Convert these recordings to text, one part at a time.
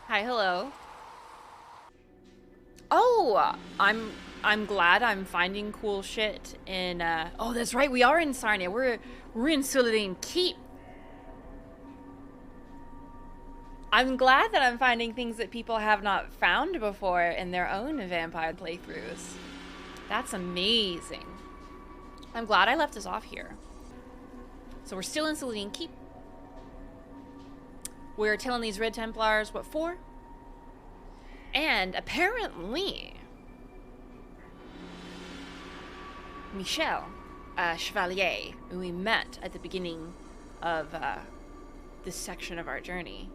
Hi, hello. Oh, I'm glad I'm finding cool shit in oh, that's right. We are in Sarnia. We're in Suledin Keep. I'm glad that I'm finding things that people have not found before in their own vampire playthroughs. That's amazing. I'm glad I left us off here. So we're still in Suledin Keep. We're telling these Red Templars what for. And apparently, Michel, a chevalier, who we met at the beginning of this section of our journey,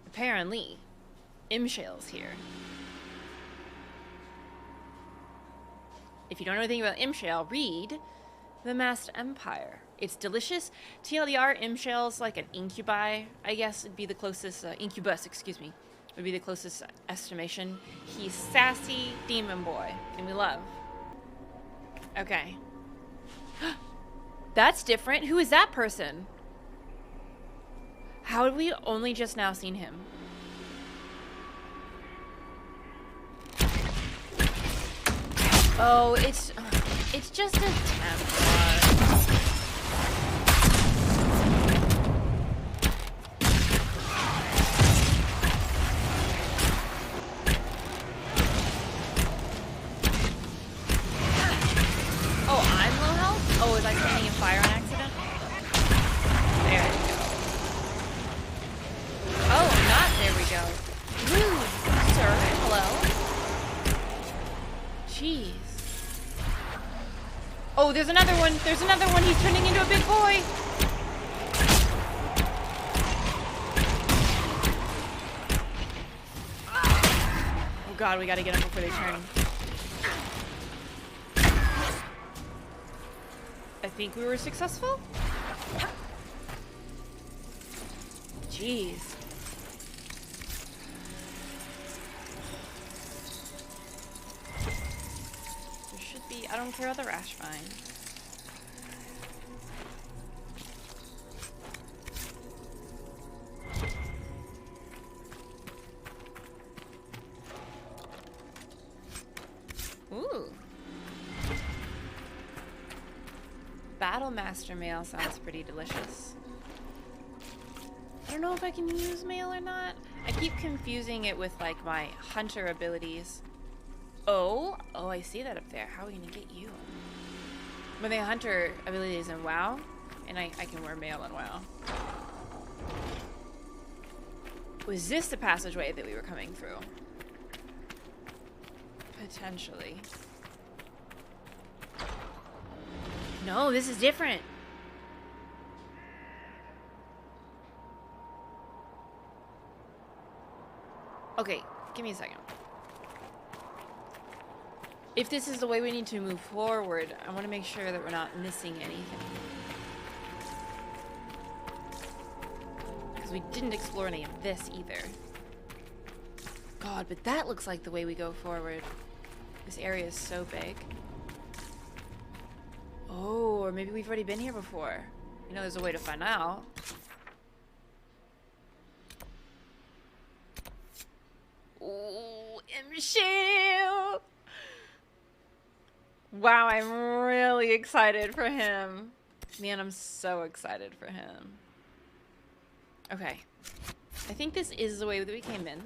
apparently, Imshael's here. If you don't know anything about Imshael, read The Masked Empire. It's delicious. TLDR, Imshael's like an incubi, I guess it'd be the closest, incubus, excuse me, would be the closest estimation. He's sassy demon boy, and we love. Okay. That's different. Who is that person? How had we only just now seen him? Oh, it's just a Templar. Oh, I'm low health? Oh, was I standing in fire on accident? There we go. Oh, not there we go. Rude, sir. Hello? Jeez. Oh, there's another one. There's another one. He's turning into a big boy. Oh god, we gotta get him before they turn. I think we were successful? Jeez. There should be... I don't care about the rash vine. Ooh. Battle Master mail sounds pretty delicious. I don't know if I can use mail or not. I keep confusing it with like my hunter abilities. Oh, I see that up there. How are we gonna get you? When they hunter abilities in WoW, and I can wear mail in WoW. Was this the passageway that we were coming through? Potentially. No, this is different. Okay, give me a second. If this is the way we need to move forward, I want to make sure that we're not missing anything. Because we didn't explore any of this either. God, but that looks like the way we go forward. This area is so big. Oh, or maybe we've already been here before. You know, there's a way to find out. Ooh, Imshael! Wow, I'm really excited for him. Man, I'm so excited for him. Okay. I think this is the way that we came in.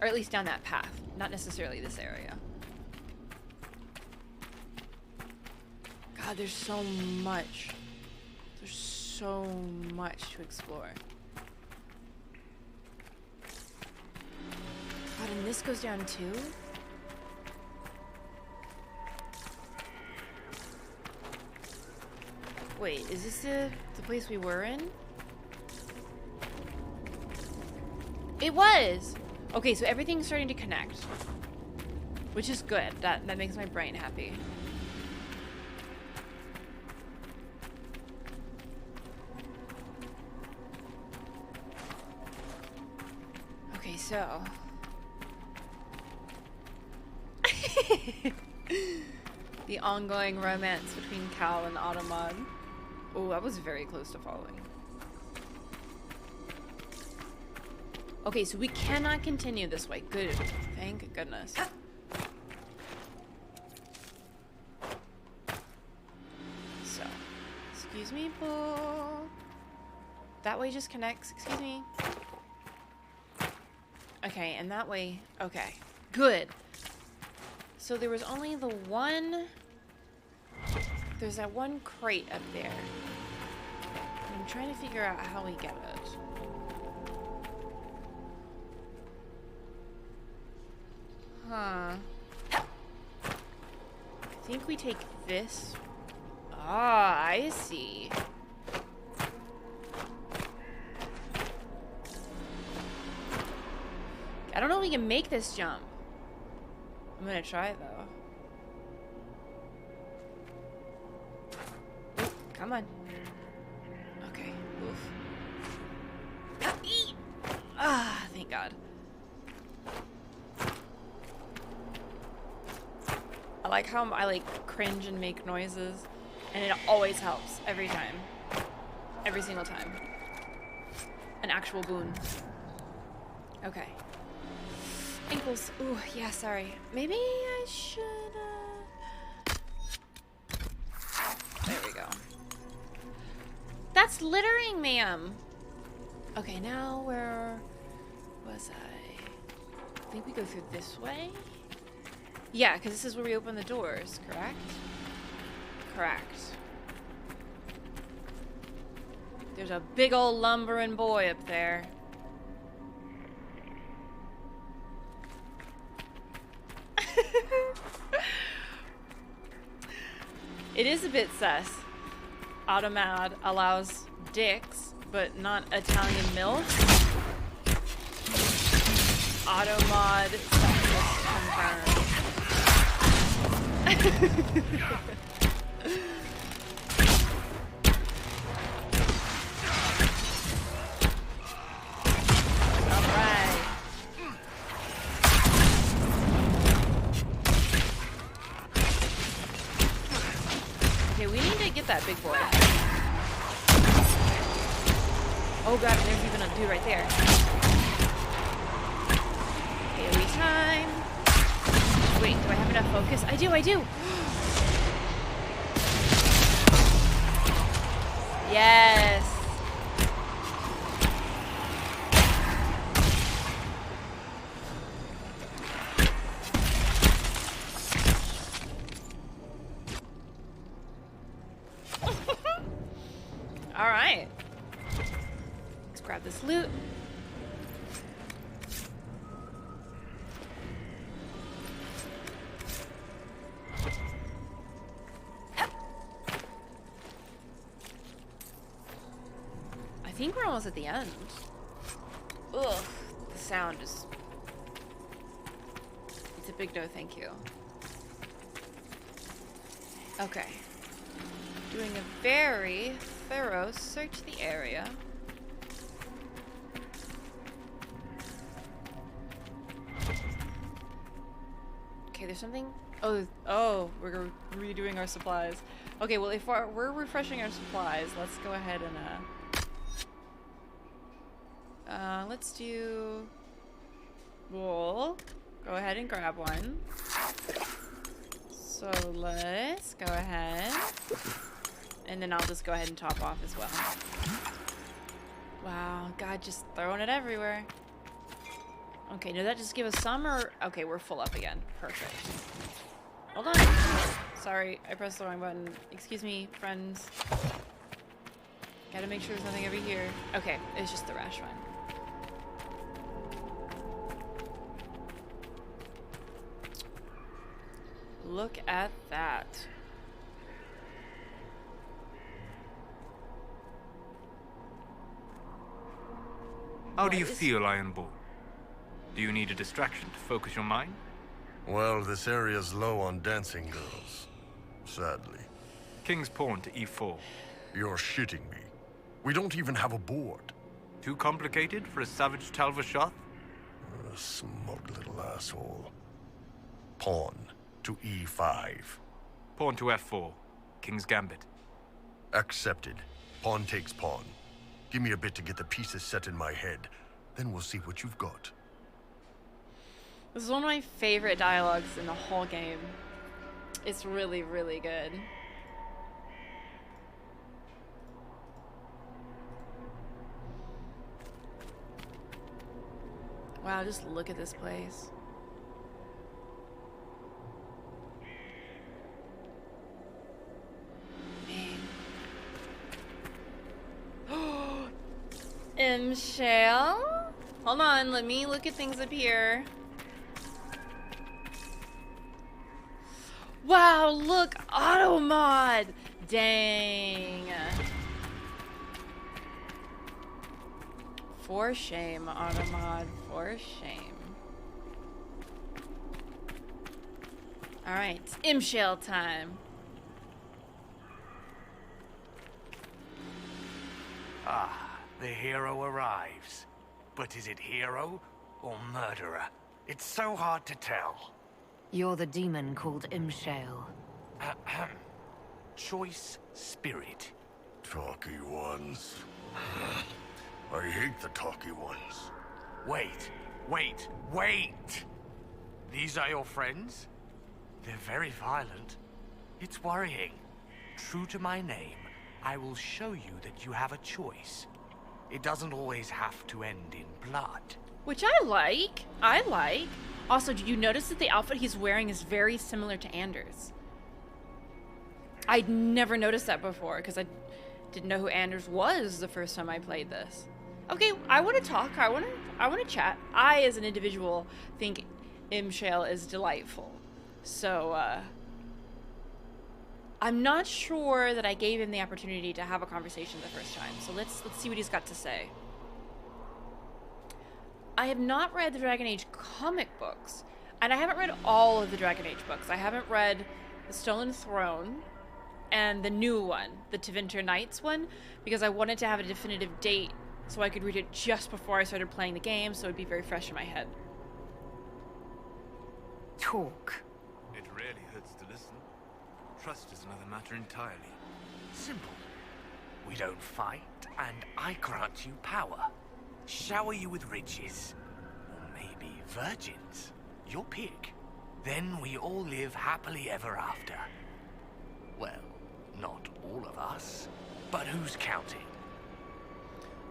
Or at least down that path. Not necessarily this area. God, there's so much. There's so much to explore. God, and this goes down too? Wait, is this the place we were in? It was! Okay, so everything's starting to connect. Which is good. That makes my brain happy. Okay, so... The ongoing romance between Cal and Automod. Oh, I was very close to falling. Okay, so we cannot continue this way. Good. Thank goodness. So, excuse me, bull. That way just connects. Excuse me. Okay, and that way. Okay, good. So there was only the one. There's that one crate up there. I'm trying to figure out how we get it. Huh. I think we take this. Ah, I see. I don't know if we can make this jump. I'm gonna try though. Ooh, come on. Okay. Oof. Ah, thank God. I like how I like cringe and make noises, and it always helps every time. Every single time. An actual boon. Okay. Ankles. Ooh, yeah, sorry. Maybe I should, There we go. That's littering, ma'am. Okay, now where was I think we go through this way? Yeah, because this is where we open the doors, correct? Correct. There's a big old lumbering boy up there. It is a bit sus. Automod allows dicks, but not Italian milk. Automod sexist confirmed. That big boy. Oh god, there's even a dude right there. AoE time. Wait, do I have enough focus? I do, I do! Yes! Alright. Let's grab this loot. I think we're almost at the end. Ugh, the sound is... It's a big no thank you. Okay. Doing a very thorough search the area. Okay, there's something. Oh, we're redoing our supplies. Okay, well, if we're refreshing our supplies, let's go ahead and let's do wool. Go ahead and grab one. So let's go ahead. And then I'll just go ahead and top off as well. Wow, God, just throwing it everywhere. Okay, did that just give us some or... Okay, we're full up again. Perfect. Hold on. Sorry, I pressed the wrong button. Excuse me, friends. Gotta make sure there's nothing over here. Okay, it's just the rash one. Look at that. How do you feel, Ironbull? Do you need a distraction to focus your mind? Well, this area's low on dancing girls. Sadly. King's pawn to e4. You're shitting me. We don't even have a board. Too complicated for a savage 𝒂𝒾𝒶? A smug little asshole. Pawn to e5. Pawn to f4. King's Gambit. Accepted. Pawn takes pawn. Give me a bit to get the pieces set in my head. Then we'll see what you've got. This is one of my favorite dialogues in the whole game. It's really, really good. Wow, just look at this place. Man. Imshael? Hold on, let me look at things up here. Wow, look, auto mod. Dang. For shame, auto mod, for shame. All right, Imshael time. Ah, the hero arrives. But is it hero or murderer? It's so hard to tell. You're the demon called Imshael. Ahem. Choice spirit. Talky ones. I hate the talky ones. Wait, wait, wait! These are your friends? They're very violent. It's worrying. True to my name, I will show you that you have a choice. It doesn't always have to end in blood. Which I like. I like. Also, did you notice that the outfit he's wearing is very similar to Anders? I'd never noticed that before because I didn't know who Anders was the first time I played this. Okay, I want to talk. I want to chat. I, as an individual, think Imshael is delightful. So, I'm not sure that I gave him the opportunity to have a conversation the first time. So let's see what he's got to say. I have not read the Dragon Age comic books, and I haven't read all of the Dragon Age books. I haven't read The Stolen Throne and the new one, the Tevinter Knights one, because I wanted to have a definitive date so I could read it just before I started playing the game, so it'd be very fresh in my head. Talk. It really hurts to listen. Trust is another matter entirely. Simple. We don't fight, and I grant you power. Shower you with riches. Or maybe virgins. Your pick. Then we all live happily ever after. Well, not all of us. But who's counting?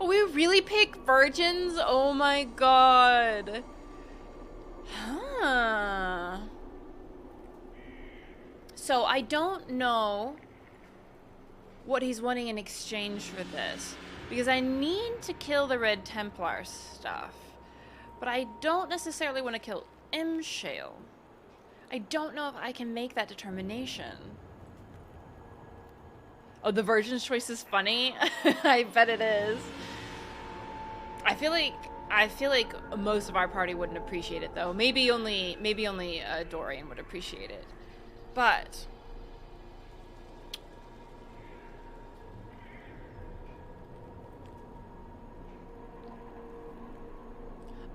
Oh, we really pick virgins? Oh my god. Huh. So I don't know what he's wanting in exchange for this, because I need to kill the Red Templar stuff, but I don't necessarily want to kill Imshael. I don't know if I can make that determination. Oh, the virgin's choice is funny. I bet it is. I feel like most of our party wouldn't appreciate it though. Maybe only Dorian would appreciate it. But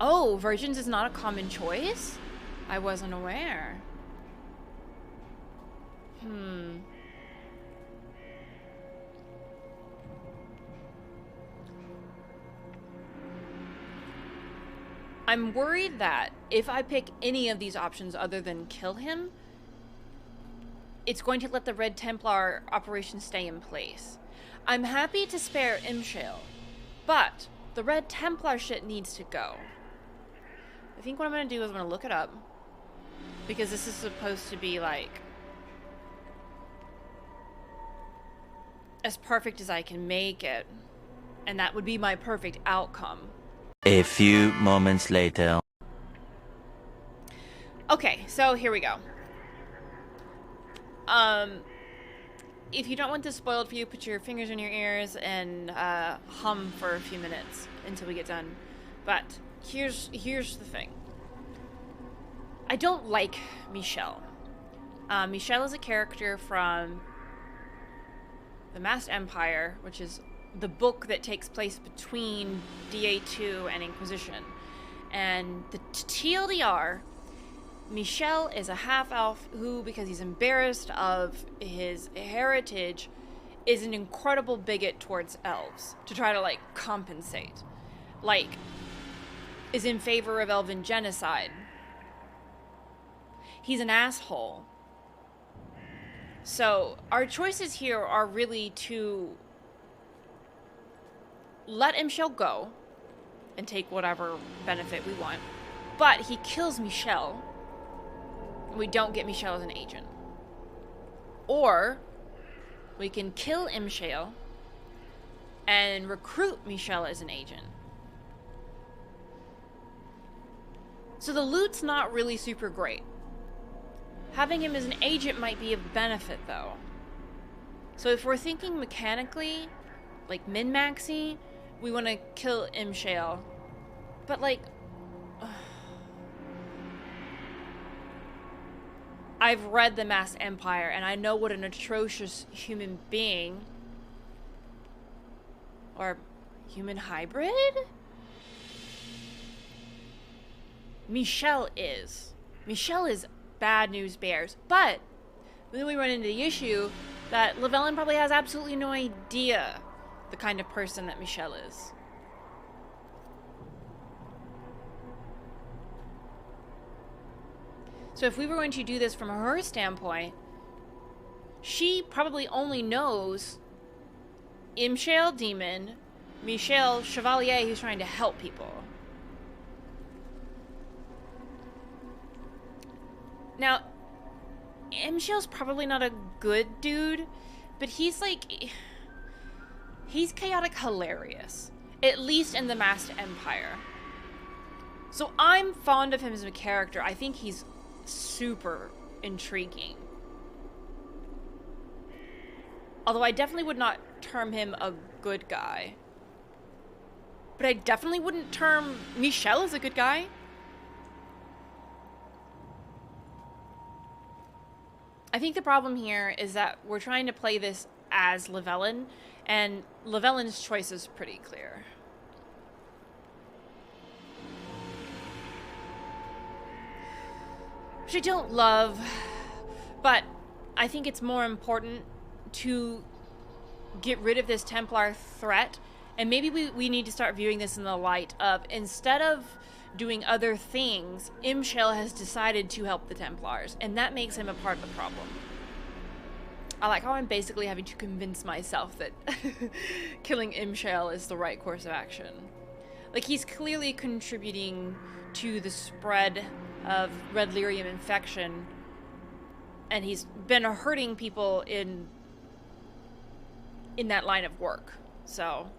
oh, virgins is not a common choice? I wasn't aware. I'm worried that if I pick any of these options other than kill him, it's going to let the Red Templar operation stay in place. I'm happy to spare Imshael, but the Red Templar shit needs to go. I think what I'm going to do is I'm going to look it up, because this is supposed to be like as perfect as I can make it, and that would be my perfect outcome. A few moments later. Okay, so here we go. If you don't want this spoiled for you, put your fingers in your ears and hum for a few minutes until we get done. But here's the thing. I don't like Michel. Michel is a character from The Masked Empire, which is the book that takes place between DA2 and Inquisition. And the TLDR Michel is a half-elf who, because he's embarrassed of his heritage, is an incredible bigot towards elves to try to, like, compensate. Like, is in favor of elven genocide. He's an asshole. So, our choices here are really to let Imshael go and take whatever benefit we want. But he kills Michel, and we don't get Michel as an agent. Or we can kill Imshael and recruit Michel as an agent. So the loot's not really super great. Having him as an agent might be of benefit, though. So if we're thinking mechanically, like min-maxy, we want to kill Imshael. But, like, I've read The Masked Empire, and I know what an atrocious human being, or human hybrid, Michel is. Michel is bad news bears. But then we run into the issue that Llewellyn probably has absolutely no idea the kind of person that Michel is. So if we were going to do this from her standpoint, she probably only knows Imshael, demon, Michel, chevalier, who's trying to help people. Now, Imshael's probably not a good dude, but he's like, he's chaotic hilarious, at least in the Masked Empire. So I'm fond of him as a character. I think he's super intriguing. Although I definitely would not term him a good guy. But I definitely wouldn't term Michel as a good guy. I think the problem here is that we're trying to play this as Llewellyn, and Llewellyn's choice is pretty clear. Which I don't love, but I think it's more important to get rid of this Templar threat, and maybe we need to start viewing this in the light of, instead of doing other things, Imshael has decided to help the Templars, and that makes him a part of the problem. I like how I'm basically having to convince myself that killing Imshael is the right course of action. Like, he's clearly contributing to the spread of red lyrium infection, and he's been hurting people in that line of work. So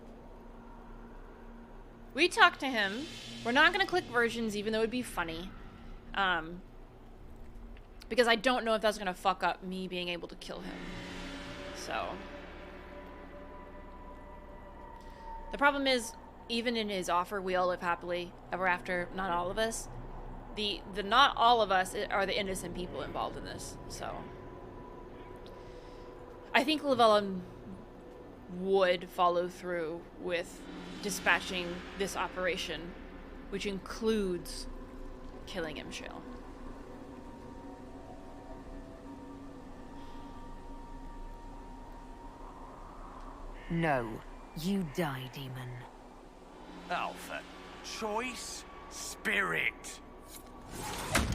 we talked to him. We're not going to click versions, even though it would be funny. Because I don't know if that's going to fuck up me being able to kill him. So the problem is, even in his offer, we all live happily ever after, not all of us. The not all of us are the innocent people involved in this. So I think Llewellyn would follow through with dispatching this operation, which includes killing Imshael. No, you die, demon. Alpha. Choice. Spirit.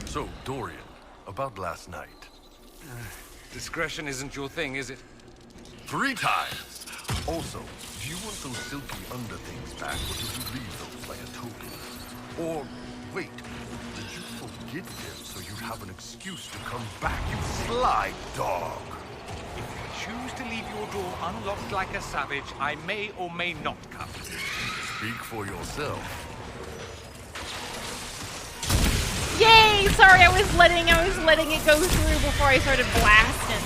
So, Dorian, about last night. Discretion isn't your thing, is it? 3 times! Also, do you want those silky underthings back, or did you leave those like a token? Or, wait, did you forget them so you'd have an excuse to come back, you sly dog? If you choose to leave your door unlocked like a savage, I may or may not come. Speak for yourself. Yay! Sorry, I was letting it go through before I started blasting.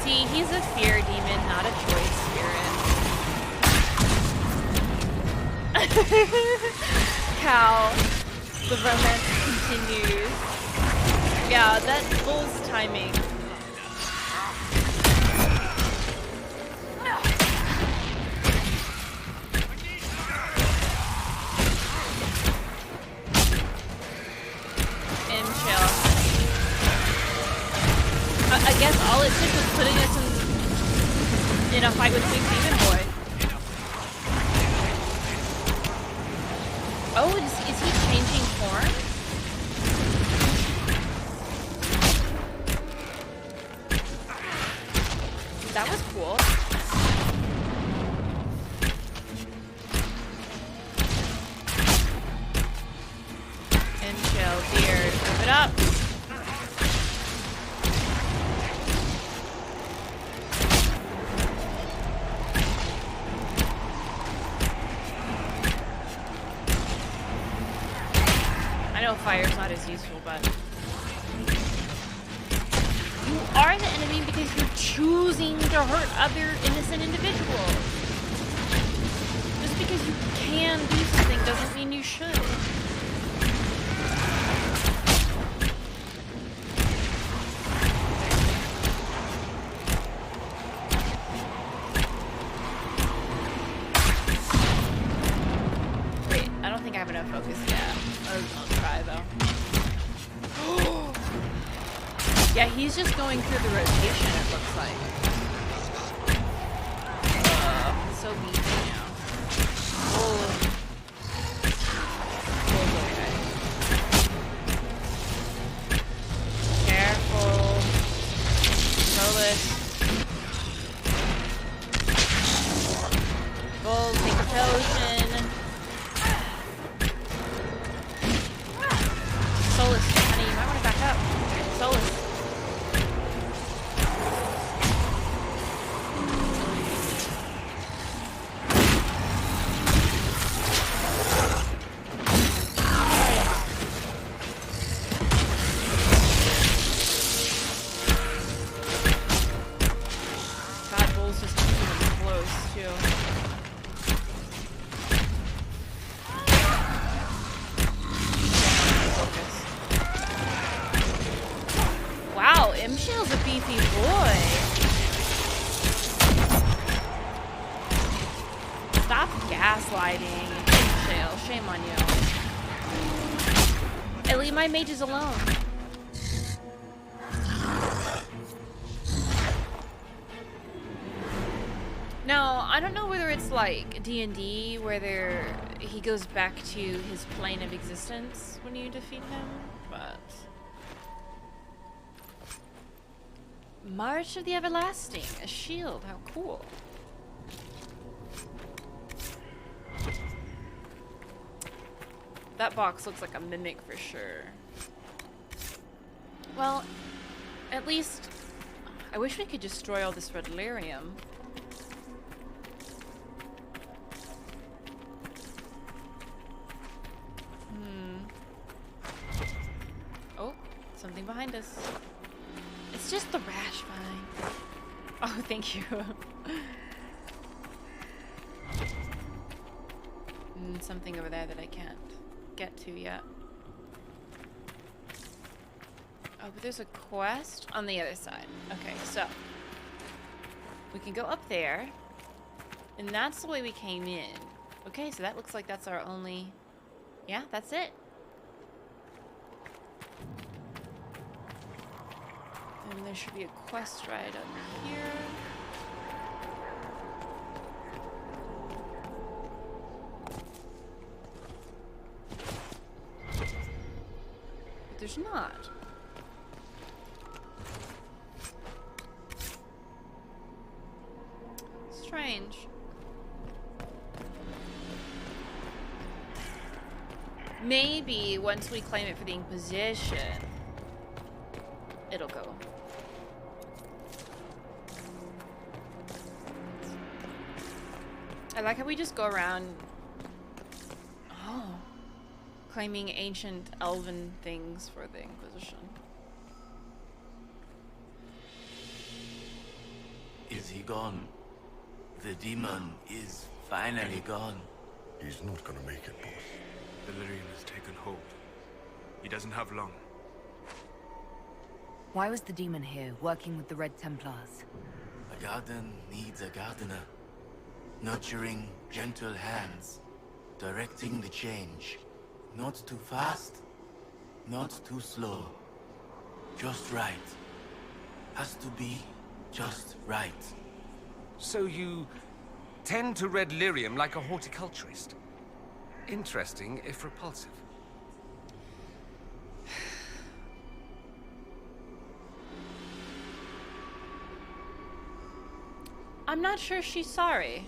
See, he's a fear demon, not a choice spirit. Cal, the romance continues. Yeah, that bull's timing. was putting us in a fight with Big Demon Boy. Oh, is he changing form? That was cool. Imshael, beard, move it up. I know fire's not as useful, but you are the enemy because you're choosing to hurt other innocent individuals. Just because you can do something doesn't mean you should. Wait, I don't think I have enough focus yet. I'll try though. Yeah, he's just going through the rotation, it looks like. So beefy now. Oh. Okay. Careful. Solus. Bull, take a potion. Solus, honey, you might want to back up. Solus. Imshael's a beefy boy. Stop gaslighting, Imshael. Shame on you. And leave my mages alone. Now, I don't know whether it's like D&D, whether he goes back to his plane of existence when you defeat him, but... March of the Everlasting, a shield, how cool. That box looks like a mimic for sure. Well, at least, I wish we could destroy all this red lyrium. Oh, something behind us. It's just the rash vine. Oh, thank you. Something over there that I can't get to yet. Oh, but there's a quest on the other side. Okay, so we can go up there, and that's the way we came in. Okay, so that looks like that's our only... Yeah, that's it. And there should be a quest right up here. But there's not. Strange. Maybe once we claim it for the Inquisition, it'll go. I like how we just go around, claiming ancient elven things for the Inquisition. Is he gone? The demon is finally gone. He's not gonna make it, boss. Delirium has taken hold. He doesn't have long. Why was the demon here, working with the Red Templars? A garden needs a gardener. Nurturing gentle hands. Directing the change. Not too fast, not too slow. Just right. Has to be just right. So you tend to read lyrium like a horticulturist. Interesting, if repulsive. I'm not sure she's sorry.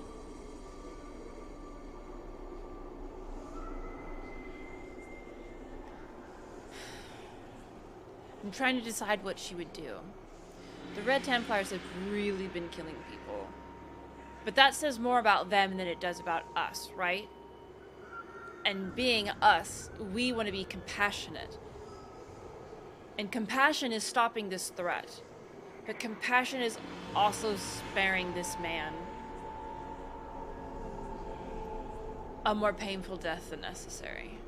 I'm trying to decide what she would do. The Red Templars have really been killing people. But that says more about them than it does about us, right? And being us, we want to be compassionate. And compassion is stopping this threat. But compassion is also sparing this man a more painful death than necessary.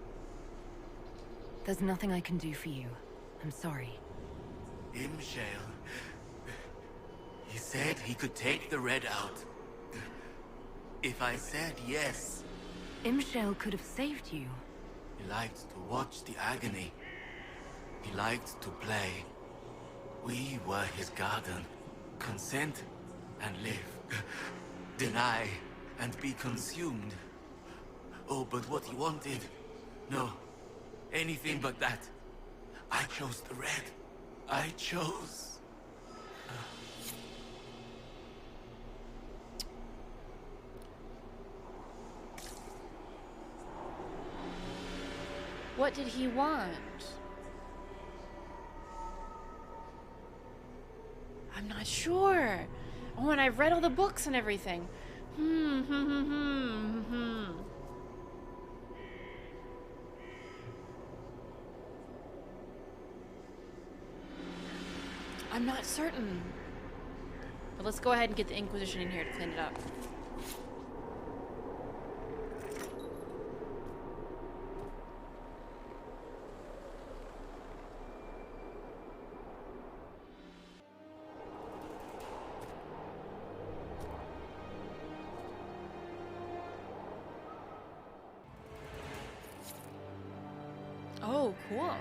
There's nothing I can do for you. I'm sorry. Imshael. He said he could take the red out. If I said yes. Imshael could have saved you. He liked to watch the agony. He liked to play. We were his garden. Consent and live. Deny and be consumed. Oh, but what he wanted? No. Anything but that. I chose the red. I chose. What did he want? I'm not sure. Oh, and I've read all the books and everything. I'm not certain. But let's go ahead and get the Inquisition in here to clean it up. Oh, cool.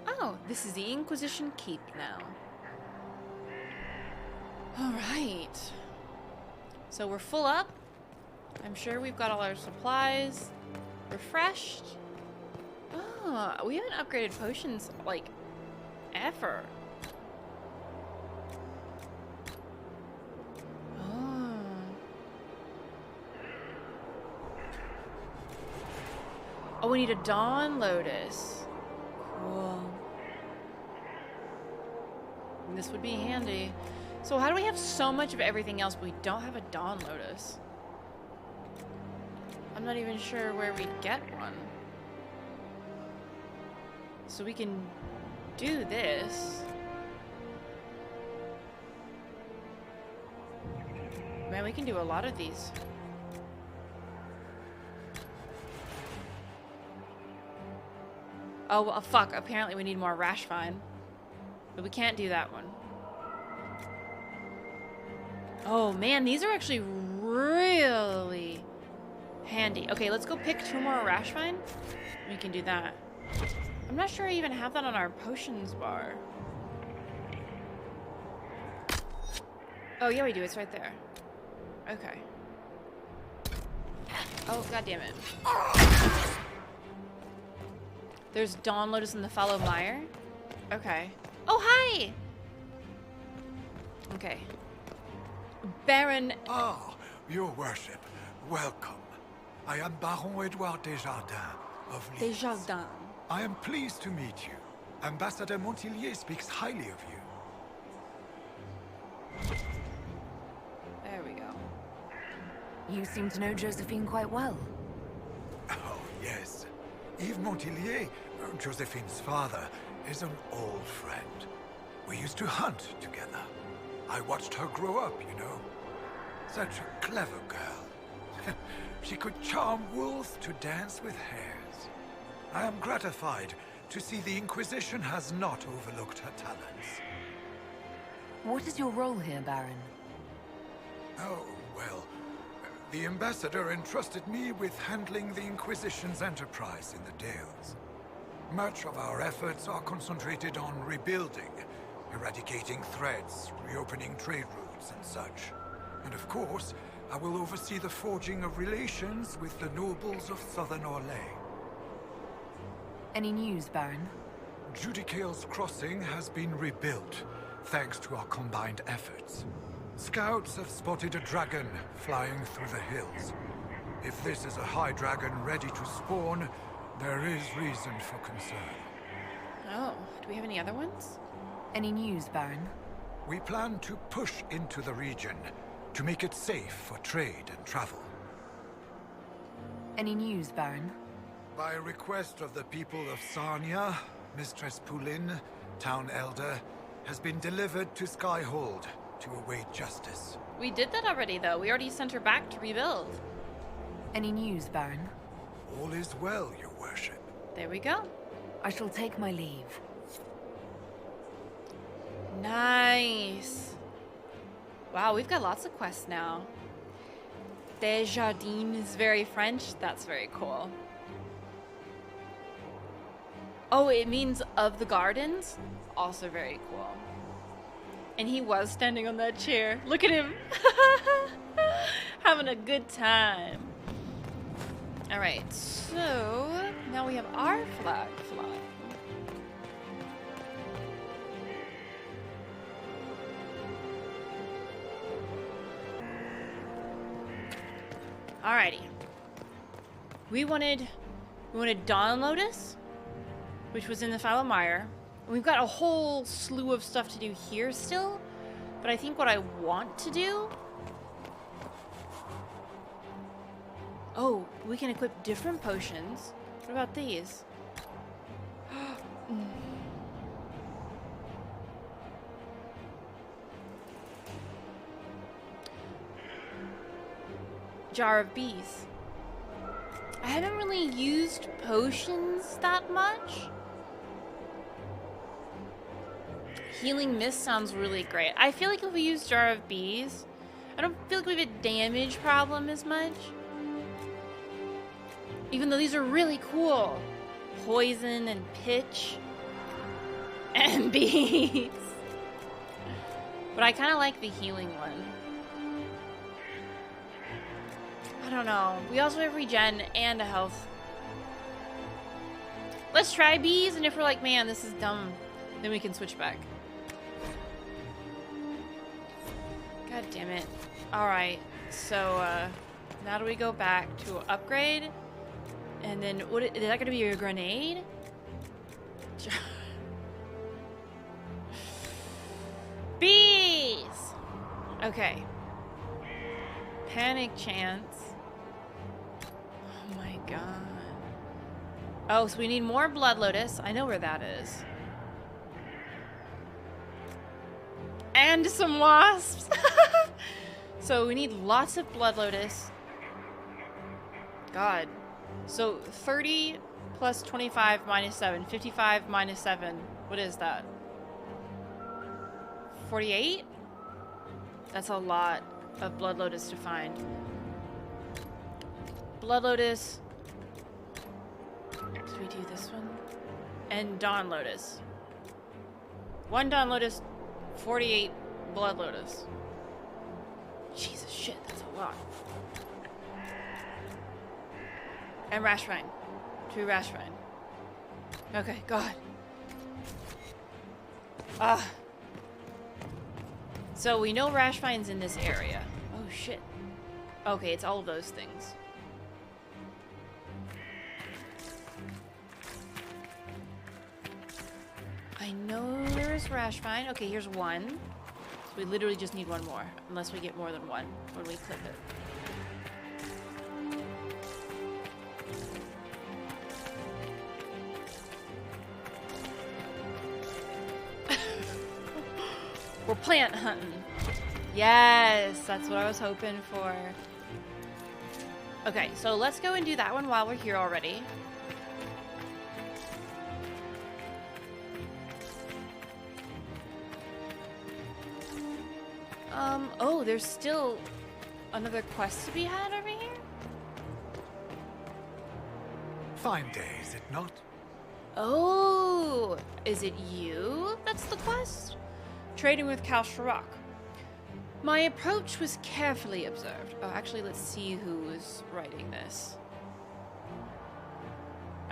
Oh, this is the Inquisition Keep now. Alright. So we're full up. I'm sure we've got all our supplies. Refreshed. Oh, we haven't upgraded potions, like, ever. Oh. Oh, we need a Dawn Lotus. Cool. And this would be handy. So how do we have so much of everything else, but we don't have a Dawn Lotus? I'm not even sure where we'd get one. So we can do this. Man, we can do a lot of these. Oh, well, fuck. Apparently we need more Rashvine. But we can't do that one. Oh, man. These are actually really handy. Okay, let's go pick 2 more Rashvine. We can do that. I'm not sure I even have that on our potions bar. Oh, yeah, we do. It's right there. Okay. Oh, god damn it. There's Dawn Lotus in the Fallow Mire. Okay. Oh, hi! Okay. Baron... Ah, your worship. Welcome. I am Baron Edouard Desjardins of Leeds. Desjardins. I am pleased to meet you. Ambassador Montilyet speaks highly of you. There we go. You seem to know Josephine quite well. Oh, yes. Yves Montilyet, Josephine's father, is an old friend. We used to hunt together. I watched her grow up, you know. Such a clever girl. She could charm wolves to dance with hares. I am gratified to see the Inquisition has not overlooked her talents. What is your role here, Baron? Oh, well, the ambassador entrusted me with handling the Inquisition's enterprise in the Dales. Much of our efforts are concentrated on rebuilding, eradicating threats, reopening trade routes and such. And of course, I will oversee the forging of relations with the nobles of Southern Orlais. Any news, Baron? 𝒸𝒾𝒶 has been rebuilt, thanks to our combined efforts. Scouts have spotted a dragon flying through the hills. If this is a high dragon ready to spawn, there is reason for concern. Oh, do we have any other ones? Any news, Baron? We plan to push into the region to make it safe for trade and travel. Any news, Baron? By request of the people of Sarnia, Mistress Poulin, Town Elder, has been delivered to Skyhold to await justice. We did that already, though. We already sent her back to rebuild. Any news, Baron? All is well, your worship. There we go. I shall take my leave. Nice. Wow, we've got lots of quests now. Des Jardins is very French. That's very cool. Oh, it means of the gardens. Also very cool. And he was standing on that chair. Look at him. Having a good time. All right, so now we have our flag flying. Alrighty. We wanted Dawn Lotus, which was in the Fallow Mire. We've got a whole slew of stuff to do here still, but I think what I want to do... Oh, we can equip different potions. What about these? Jar of Bees. I haven't really used potions that much. Healing Mist sounds really great. I feel like if we use Jar of Bees, I don't feel like we have a damage problem as much. Even though these are really cool. Poison and pitch. And bees. But I kind of like the healing one. I don't know. We also have regen and a health. Let's try bees, and if we're like, man, this is dumb, then we can switch back. God damn it. Alright, so now do we go back to upgrade? And then, what is that gonna be, a grenade? Bees! Okay. Panic chance. Oh my god. Oh, so we need more Blood Lotus. I know where that is. And some wasps. So we need lots of Blood Lotus. God. So 30 plus 25 minus 7. 55 minus 7. What is that? 48? That's a lot of Blood Lotus to find. Blood Lotus. Do we do this one? And Dawn Lotus. 1 Dawn Lotus, 48 Blood Lotus. Jesus shit, that's a lot. And Rash Vine. 2 Rash Vine. Okay, God. Ah. So we know Rash Vine's in this area. Oh shit. Okay, it's all of those things. I know there's Rash Vine. Okay, here's 1. So we literally just need 1 more. Unless we get more than 1 when we clip it. We're plant hunting. Yes, that's what I was hoping for. Okay, so let's go and do that one while we're here already. Oh, there's still another quest to be had over here? Fine day, is it not? Oh, is it you that's the quest? trading with 𝒂𝒶. My approach was carefully observed. Oh, actually, let's see who is writing this.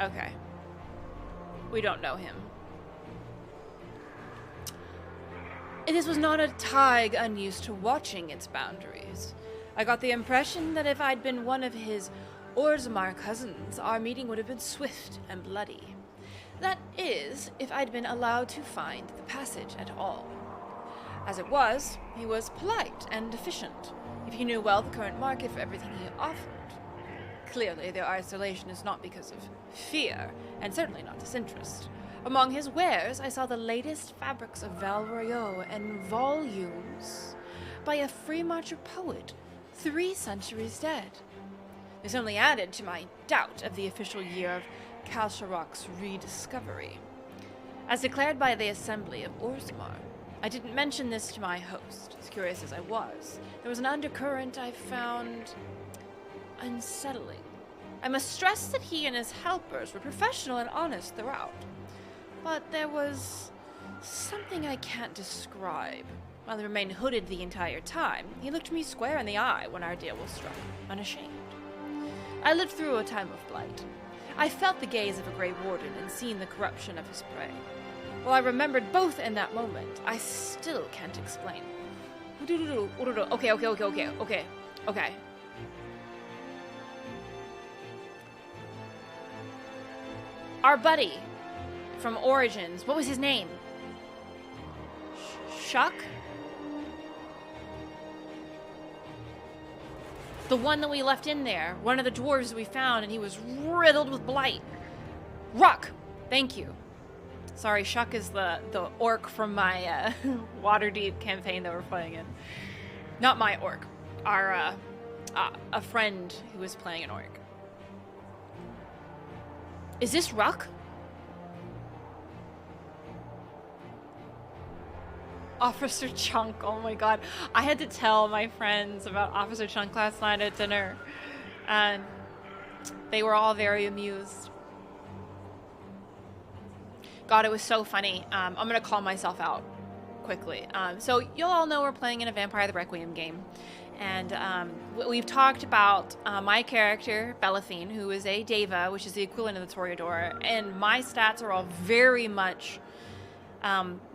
Okay. We don't know him. This was not a tag unused to watching its boundaries. I got the impression that if I'd been one of his 𝒂𝒹𝒾𝒁 cousins, our meeting would have been swift and bloody. That is, if I'd been allowed to find the passage at all. As it was, he was polite and efficient, if he knew well the current market for everything he offered. Clearly, their isolation is not because of fear, and certainly not disinterest. Among his wares, I saw the latest fabrics of 𝒂𝒹𝒾𝒁 and volumes by a free marcher poet, 3 centuries dead. This only added to my doubt of the official year of 𝒂𝒶's rediscovery. As declared by the Assembly of 𝒂𝒹𝒻, I didn't mention this to my host, as curious as I was. There was an undercurrent I found unsettling. I must stress that he and his helpers were professional and honest throughout. But there was something I can't describe. While he remained hooded the entire time, he looked me square in the eye when our deal was struck, unashamed. I lived through a time of blight. I felt the gaze of a Grey Warden and seen the corruption of his prey. While I remembered both in that moment, I still can't explain. Okay. Our buddy from Origins, what was his name? Shuck? The one that we left in there, one of the dwarves we found, and he was riddled with blight. Ruck! Thank you. Sorry, Shuck is the orc from my Waterdeep campaign that we're playing in. Not my orc. Our, a friend who was playing an orc. Is this Ruck? Officer Chunk, oh my god. I had to tell my friends about Officer Chunk last night at dinner. And they were all very amused. God, it was so funny. I'm gonna call myself out quickly. So you'll all know we're playing in a Vampire the Requiem game. And we've talked about my character, Belethine, who is a Deva, which is the equivalent of the Toreador. And my stats are all very much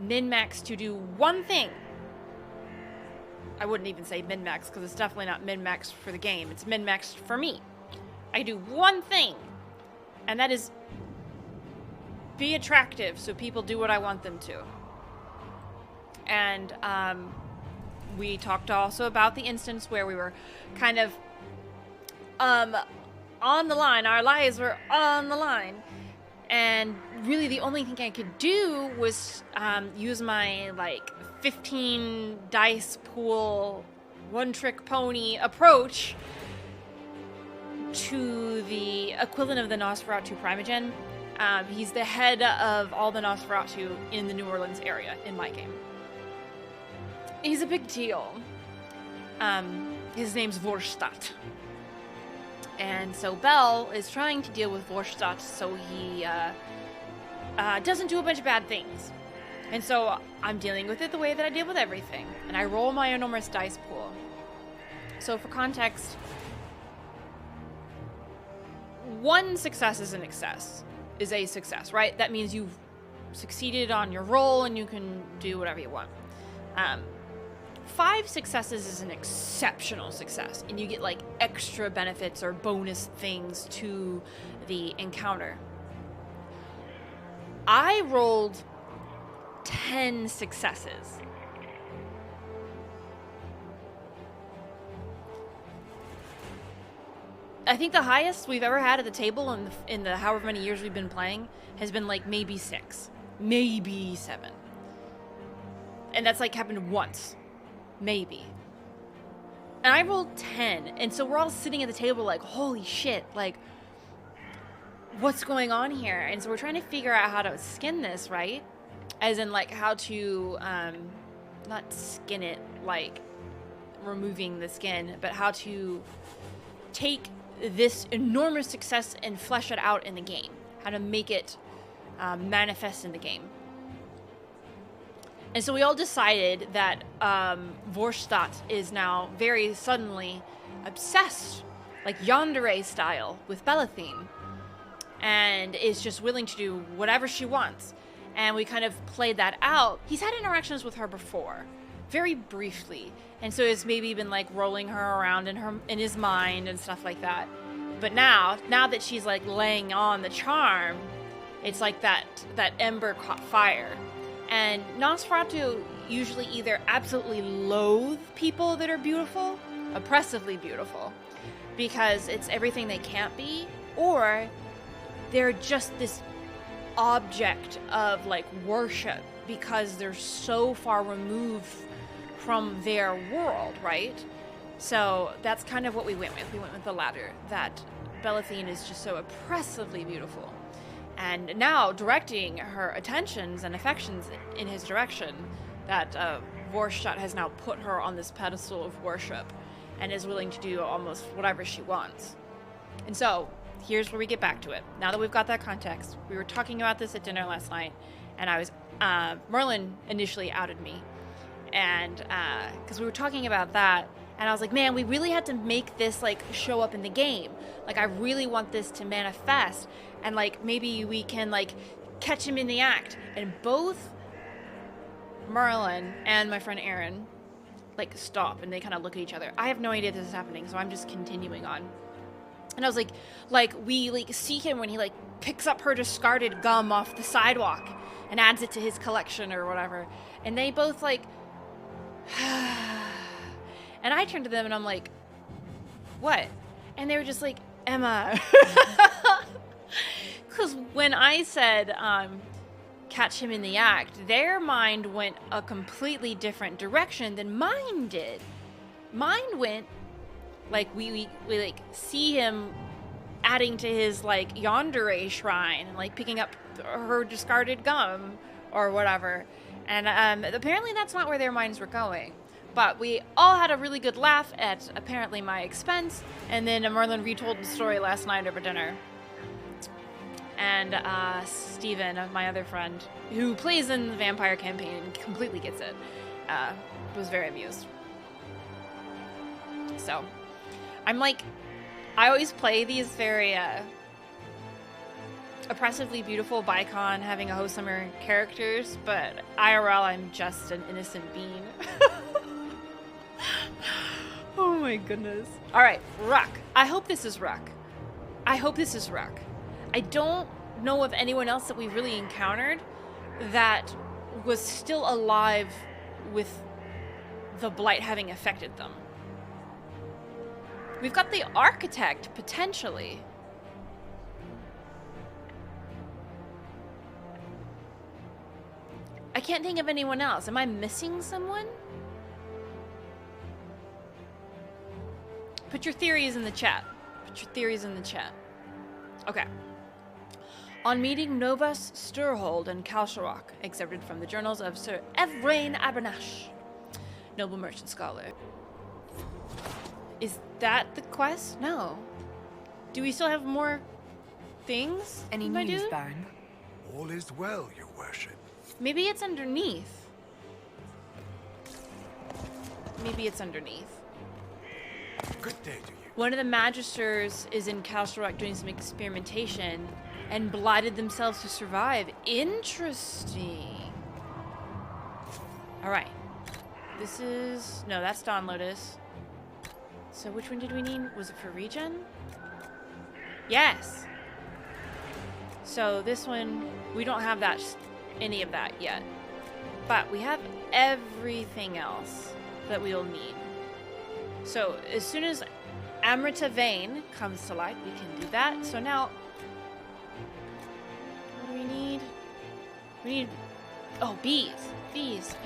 min-max to do one thing. I wouldn't even say min-max because it's definitely not min-max for the game. It's min-max for me. I do one thing, and that is be attractive so people do what I want them to. And we talked also about the instance where we were kind of on the line. Our lives were on the line. And really the only thing I could do was use my, like, 15 dice pool, one-trick pony approach to the equivalent of the 𝒂𝒹𝒾𝒁 Primogen. He's the head of all the 𝒂𝒹𝒾𝒁 in the New Orleans area in my game. He's a big deal. His name's Vorstadt. And so Bell is trying to deal with Vorstadt so he doesn't do a bunch of bad things. And so I'm dealing with it the way that I deal with everything. And I roll my enormous dice pool. So for context, 1 success is a success, right? That means you've succeeded on your roll and you can do whatever you want. 5 successes is an exceptional success, and you get like extra benefits or bonus things to the encounter. I rolled 10 successes. I think the highest we've ever had at the table in the however many years we've been playing has been like maybe 6, maybe 7. And that's like happened once. Maybe. And I rolled 10, and so we're all sitting at the table like, holy shit, like, what's going on here? And so we're trying to figure out how to skin this, right? As in, like, how to, not skin it, like, removing the skin, but how to take this enormous success and flesh it out in the game. How to make it manifest in the game. And so we all decided that 𝒸𝒾𝒶 is now very suddenly obsessed, like yandere style, with Belethene, and is just willing to do whatever she wants. And we kind of played that out. He's had interactions with her before, very briefly, and so it's maybe been like rolling her around in his mind and stuff like that. But now that she's like laying on the charm, it's like that ember caught fire. And 𝒸𝒹𝒾𝒶 usually either absolutely loathe people that are beautiful, oppressively beautiful, because it's everything they can't be, or they're just this object of like worship because they're so far removed from their world, right? So that's kind of what we went with. We went with the latter, that Belethene is just so oppressively beautiful. And now directing her attentions and affections in his direction, that 𝒸𝒾𝒶 has now put her on this pedestal of worship and is willing to do almost whatever she wants. And so here's where we get back to it. Now that we've got that context, we were talking about this at dinner last night, and I was Merlin initially outed me, and because we were talking about that, and I was like, man, we really had to make this like show up in the game. Like, I really want this to manifest, and like maybe we can like catch him in the act. And both Merlin and my friend Aaron like stop and they kind of look at each other. I have no idea this is happening, so I'm just continuing on. And I was like we like see him when he like picks up her discarded gum off the sidewalk and adds it to his collection or whatever. And they both like, and I turned to them and I'm like, what? And they were just like, Emma. Because when I said catch him in the act, their mind went a completely different direction than mine did. Mine went like we like see him adding to his like yandere shrine and like picking up her discarded gum or whatever. And apparently that's not where their minds were going. But we all had a really good laugh at apparently my expense, and then Merlin retold the story last night over dinner. And Steven, my other friend, who plays in the vampire campaign and completely gets it, was very amused. So, I'm like, I always play these very oppressively beautiful Bicon having a wholesomer characters, but IRL I'm just an innocent bean. Oh my goodness. Alright, Ruck. I hope this is Ruck. I don't know of anyone else that we've really encountered that was still alive with the blight having affected them. We've got the architect, potentially. I can't think of anyone else. Am I missing someone? Put your theories in the chat. Okay. On meeting Novus Sturhold and Kalsharak, excerpted from the journals of Sir Evrain Abernash, noble merchant scholar. Is that the quest? No. Do we still have more things? Any news, Baron? All is well, your worship. Maybe it's underneath. Good day to you. One of the magisters is in Kalsharak doing some experimentation and blighted themselves to survive. Interesting. Alright. This is... No, that's Dawn Lotus. So which one did we need? Was it for regen? Yes. So this one, we don't have that, any of that yet. But we have everything else that we'll need. So as soon as Amrita Vein comes to light, we can do that. So now, what do we need? We need, oh, bees. Bees.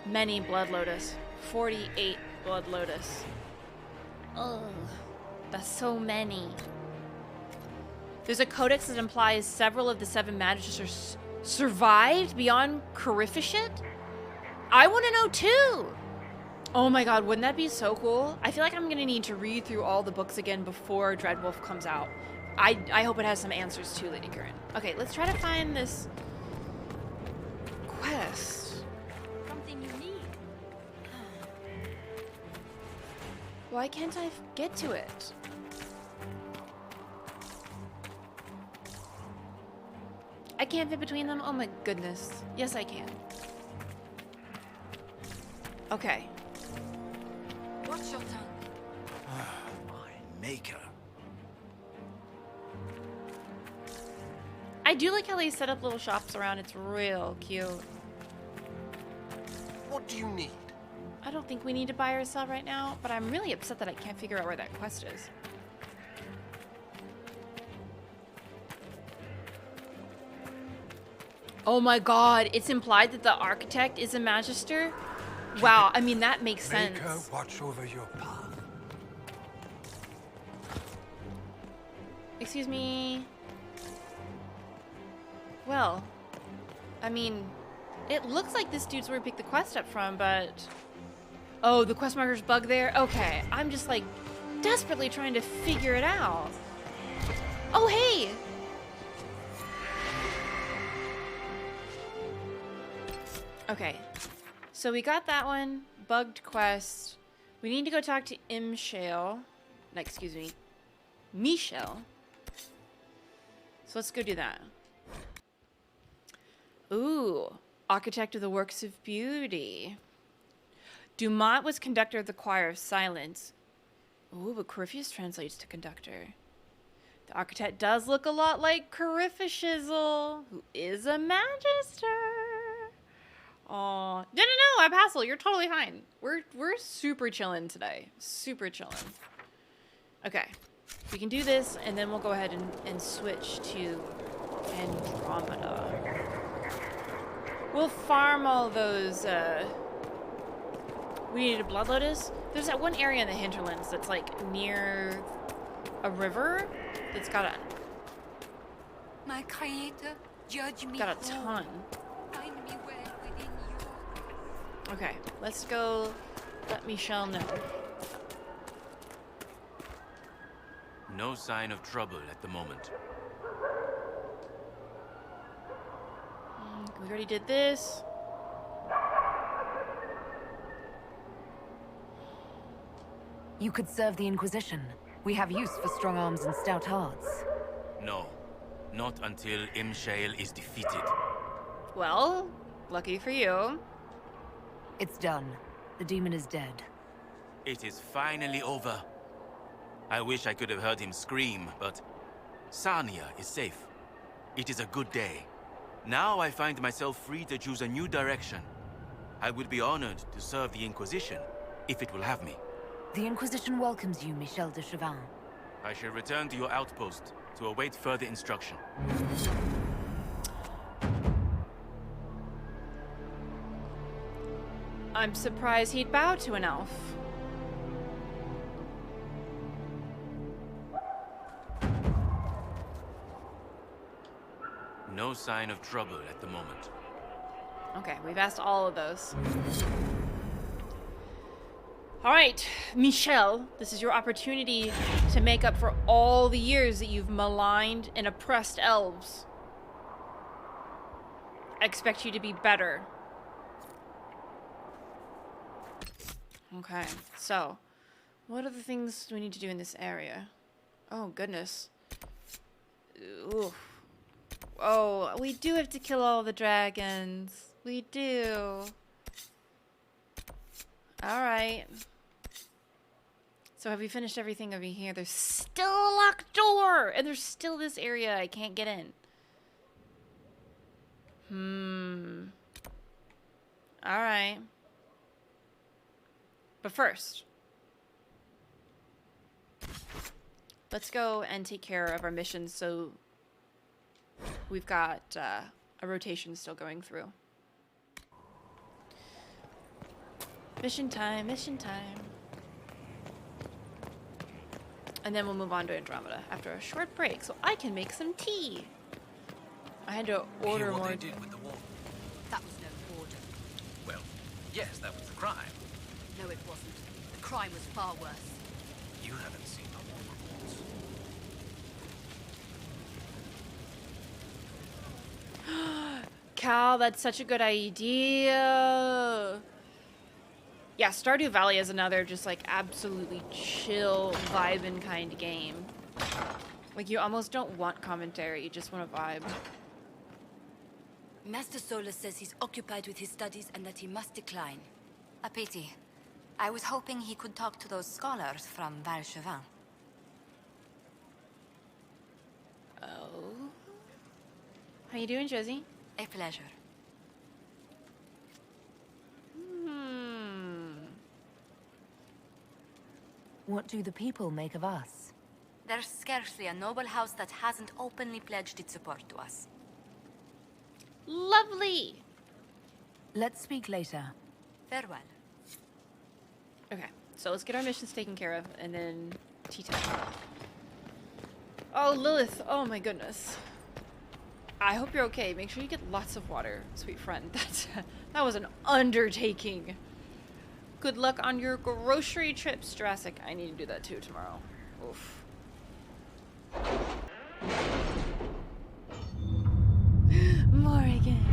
Many Blood Lotus. 48 Blood Lotus. Ugh, that's so many. There's a codex that implies several of the 7 magisters survived beyond 𝒸𝒹𝒾𝒁? I want to know too! Oh my god, wouldn't that be so cool? I feel like I'm gonna need to read through all the books again before Dreadwolf comes out. I hope it has some answers too, Lady Curran. Okay, let's try to find this quest. Something you need. Why can't I get to it? I can't fit between them? Oh my goodness. Yes, I can. Okay. Watch your tongue. My maker. I do like how they set up little shops around. It's real cute. What do you need? I don't think we need to buy or sell right now, but I'm really upset that I can't figure out where that quest is. Oh my god, it's implied that the architect is a magister? Wow, I mean, that makes sense. Maker, watch over your path. Excuse me. Well, I mean, it looks like this dude's where we picked the quest up from, but... Oh, the quest marker's bug there? Okay, I'm just like desperately trying to figure it out. Oh, hey! Okay, so we got that one, bugged quest. We need to go talk to Imshael. No, excuse me, Michel. So let's go do that. Ooh, architect of the works of beauty. Dumont was conductor of the choir of silence. Ooh, but Corypheus translates to conductor. The architect does look a lot like 𝒂𝒶𝓁, who is a magister. Aw. No, Abhassel, you're totally fine. We're super chilling today. Super chilling. Okay. We can do this, and then we'll go ahead and switch to Andromeda. We'll farm all those, we need a blood lotus. There's that one area in the hinterlands that's like near a river that's got My creator, judge me. a ton. Find me well within you. Okay, let's go let Michel know. No sign of trouble at the moment. We already did this. You could serve the Inquisition. We have use for strong arms and stout hearts. No, not until Imshael is defeated. Well, lucky for you. It's done. The demon is dead. It is finally over. I wish I could have heard him scream, but Sarnia is safe. It is a good day. Now I find myself free to choose a new direction. I would be honored to serve the Inquisition, if it will have me. The Inquisition welcomes you, Michel de Chevin. I shall return to your outpost to await further instruction. I'm surprised he'd bow to an elf. No sign of trouble at the moment. Okay, we've asked all of those. All right, Michel, this is your opportunity to make up for all the years that you've maligned and oppressed elves. I expect you to be better. Okay, so what are the things we need to do in this area? Oh, goodness. Ooh. Oh, we do have to kill all the dragons. We do. Alright. So have we finished everything over here? There's still a locked door! And there's still this area I can't get in. Alright. But first, let's go and take care of our missions so we've got a rotation still going through. Mission time, mission time. And then we'll move on to Andromeda after a short break so I can make some tea. I had to order what more. they did with the wall. That was no order. Well, yes, that was the crime. No, it wasn't. The crime was far worse. You haven't seen the war reports. Cal, that's such a good idea. Yeah, Stardew Valley is another just like absolutely chill, vibin' kind of game. Like you almost don't want commentary, you just want to vibe. Master Solar says he's occupied with his studies and that he must decline. A pity. I was hoping he could talk to those scholars from Chevin. Oh. How you doing, Josie? A pleasure. What do the people make of us? There's scarcely a noble house that hasn't openly pledged its support to us. Lovely! Let's speak later. Farewell. Okay, so let's get our missions taken care of, and then tea time. Oh, Lilith, oh my goodness. I hope you're okay. Make sure you get lots of water, sweet friend. That was an undertaking. Good luck on your grocery trips, Jurassic. I need to do that too tomorrow. Oof. Morrigan.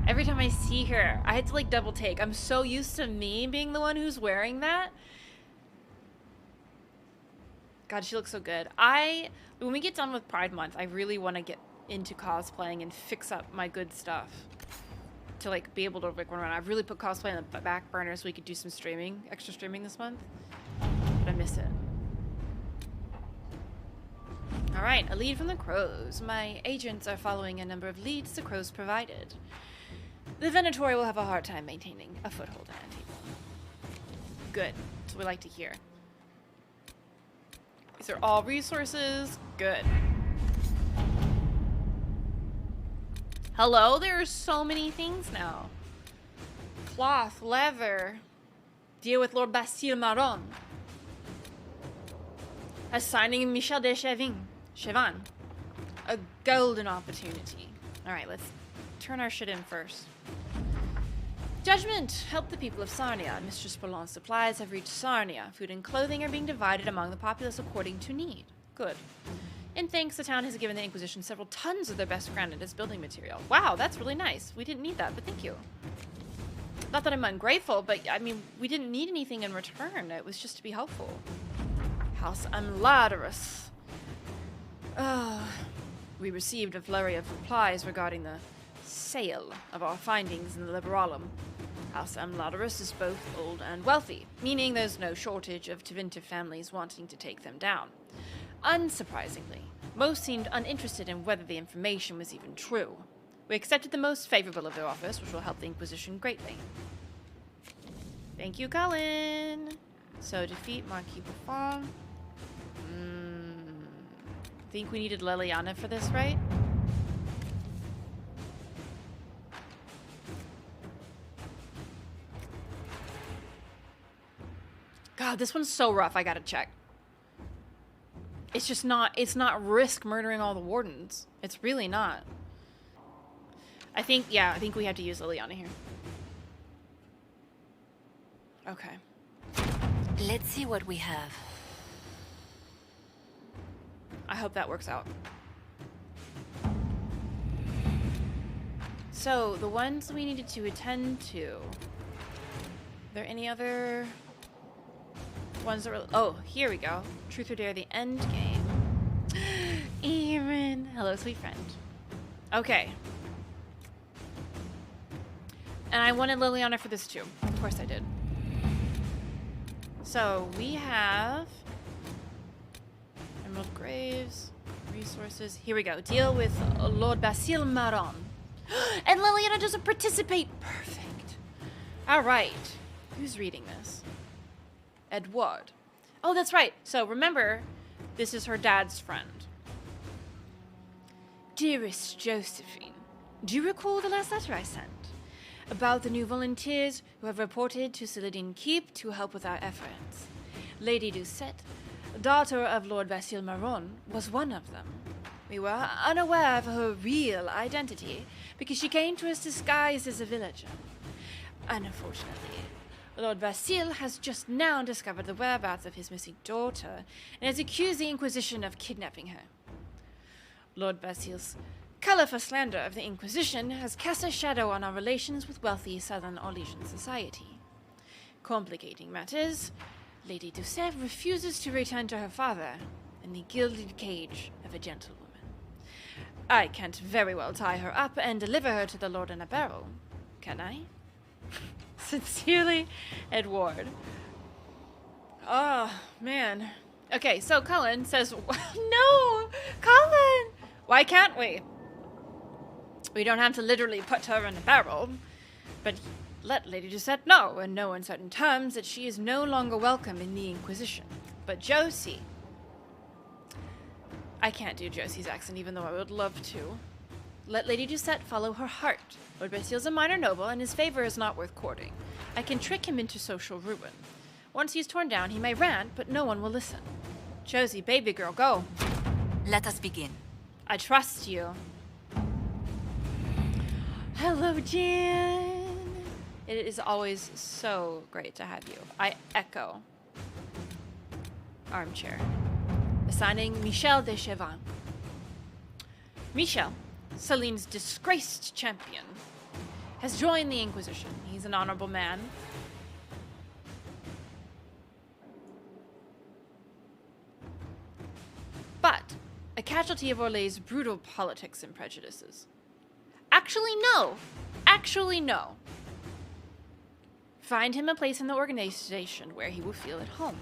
Every time I see her, I had to like double take. I'm so used to me being the one who's wearing that. God, she looks so good. When we get done with Pride Month, I really want to get into cosplaying and fix up my good stuff to like be able to like run around. I've really put cosplay on the back burner so we could do some streaming, extra streaming this month, but I miss it. All right, a lead from the crows. My agents are following a number of leads the crows provided. The Venatori will have a hard time maintaining a foothold at people. Good, that's what we like to hear. These are all resources. Good. Hello, there are so many things now. Cloth, leather. Deal with Lord Bastille Marron. Assigning Michel de Chevin. A golden opportunity. Alright, let's turn our shit in first. Judgment! Help the people of Sarnia. Mistress Bolon's supplies have reached Sarnia. Food and clothing are being divided among the populace according to need. Good. In thanks, the town has given the Inquisition several tons of their best granite as building material. Wow, that's really nice. We didn't need that, but thank you. Not that I'm ungrateful, but I mean, we didn't need anything in return. It was just to be helpful. House 𝒸𝒾𝒶. We received a flurry of replies regarding the sale of our findings in the Liberalum. House 𝒸𝒾𝒶 is both old and wealthy, meaning there's no shortage of Tevinter families wanting to take them down. Unsurprisingly, most seemed uninterested in whether the information was even true. We accepted the most favorable of their offers, which will help the Inquisition greatly. Thank you, Colin. So defeat Marquis Buffon. Think we needed Leliana for this, right? God, this one's so rough. I gotta check. It's just not, it's not risk murdering all the wardens. It's really not. I think we have to use Leliana here. Okay. Let's see what we have. I hope that works out. So, the ones we needed to attend to. Are there any other ones that were... Oh, here we go. Truth or Dare, the end game. Erin. Hello, sweet friend. Okay. And I wanted Leliana for this too. Of course I did. So, we have... Emerald Graves, resources. Here we go. Deal with Lord Bastille Marron. And Leliana doesn't participate. Perfect. All right. Who's reading this? Edward. Oh, that's right. So remember, this is her dad's friend. Dearest Josephine, do you recall the last letter I sent? About the new volunteers who have reported to Suledin Keep to help with our efforts. Lady Doucette, daughter of Lord Bastille Marron, was one of them. We were unaware of her real identity because she came to us disguised as a villager. Unfortunately, Lord Bastille has just now discovered the whereabouts of his missing daughter and has accused the Inquisition of kidnapping her. Lord Bastille's 𝒂𝒹𝒾𝒶 slander of the Inquisition has cast a shadow on our relations with wealthy Southern Orlesian society. Complicating matters, Lady 𝒂𝒹 refuses to return to her father in the gilded cage of a gentlewoman. I can't very well tie her up and deliver her to the Lord in a barrel, can I? Sincerely, Edward. Oh, man. Okay, so Cullen says, no, Cullen! Why can't we? We don't have to literally put her in a barrel, but let Lady 𝒂𝒹 know in no uncertain terms that she is no longer welcome in the Inquisition. But Josie... I can't do Josie's accent even though I would love to. Let Lady 𝒂𝒹 follow her heart. Lord Bastil's a minor noble and his favor is not worth courting. I can trick him into social ruin. Once he's torn down, he may rant, but no one will listen. Josie, baby girl, go. Let us begin. I trust you. Hello, Jan. It is always so great to have you. I echo. Armchair. Assigning Michel de Chevin. Michel, Sulelin's disgraced champion, has joined the Inquisition. He's an honorable man. But a casualty of Orlé's brutal politics and prejudices. Actually, no. Actually, no. Find him a place in the organization where he will feel at home.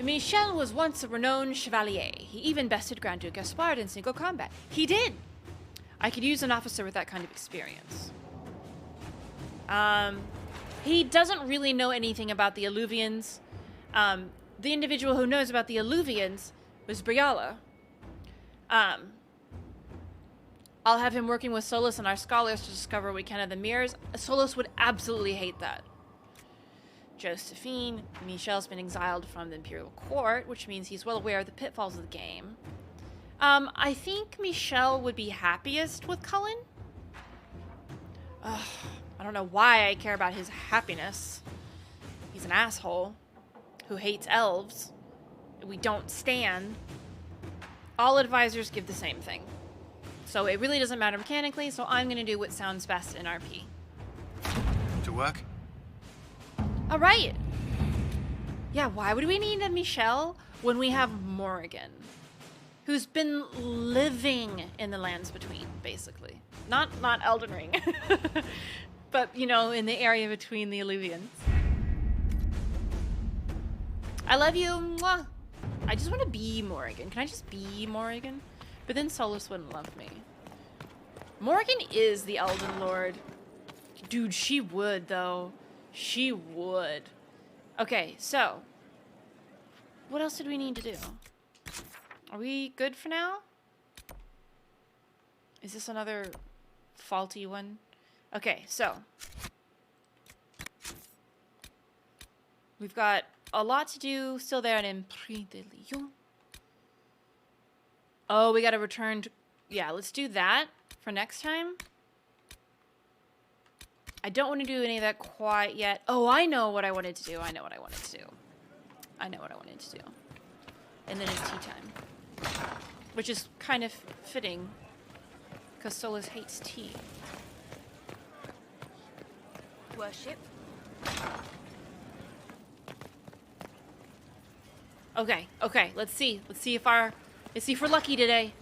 Michel was once a renowned chevalier. He even bested Grand Duke Gaspard in single combat. He did! I could use an officer with that kind of experience. He doesn't really know anything about the Alluvians. The individual who knows about the Alluvians was Briala. I'll have him working with Solus and our scholars to discover what we can of the mirrors. Solus would absolutely hate that. Josephine, Michel's been exiled from the Imperial Court, which means he's well aware of the pitfalls of the game. I think Michel would be happiest with Cullen. I don't know why I care about his happiness. He's an asshole who hates elves. We don't stand. All advisors give the same thing. So it really doesn't matter mechanically, so I'm going to do what sounds best in RP. To work? All right. Yeah, why would we need a Michel when we have Morrigan, who's been living in the lands between, basically. Not Elden Ring, but, you know, in the area between the Alluvians. I love you. Mwah. I just want to be Morrigan. Can I just be Morrigan? But then Solus wouldn't love me. Morrigan is the Elden Lord. Dude, she would, though. She would. Okay, so. What else did we need to do? Are we good for now? Is this another faulty one? Okay, so. We've got a lot to do still there in Prix de Lyon. Oh, we gotta return to... Yeah, let's do that for next time. I don't want to do any of that quite yet. Oh, I know what I wanted to do. I know what I wanted to do. And then it's tea time. Which is kind of fitting. Because Solus hates tea. Worship. Okay, let's see. Let's see if we're lucky today.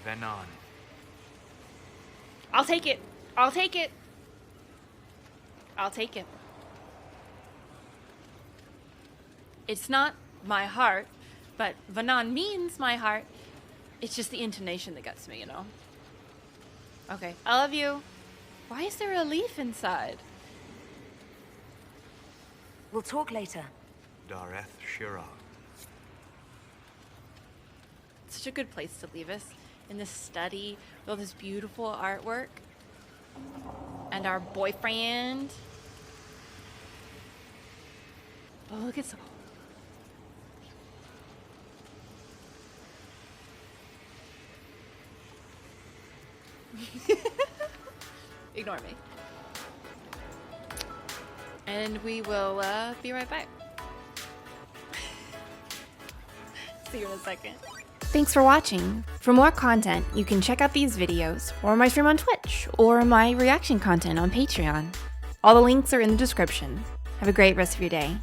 Venon. I'll take it. It's not my heart, but Venon means my heart. It's just the intonation that gets me, you know? Okay, I love you. Why is there a leaf inside? We'll talk later. 𝒂𝒹𝒾𝒶. Such a good place to leave us. In this study with all this beautiful artwork. And our boyfriend. Oh, look at so. Ignore me. And we will be right back. See you in a second. Thanks for watching. For more content, you can check out these videos, or my stream on Twitch, or my reaction content on Patreon. All the links are in the description. Have a great rest of your day.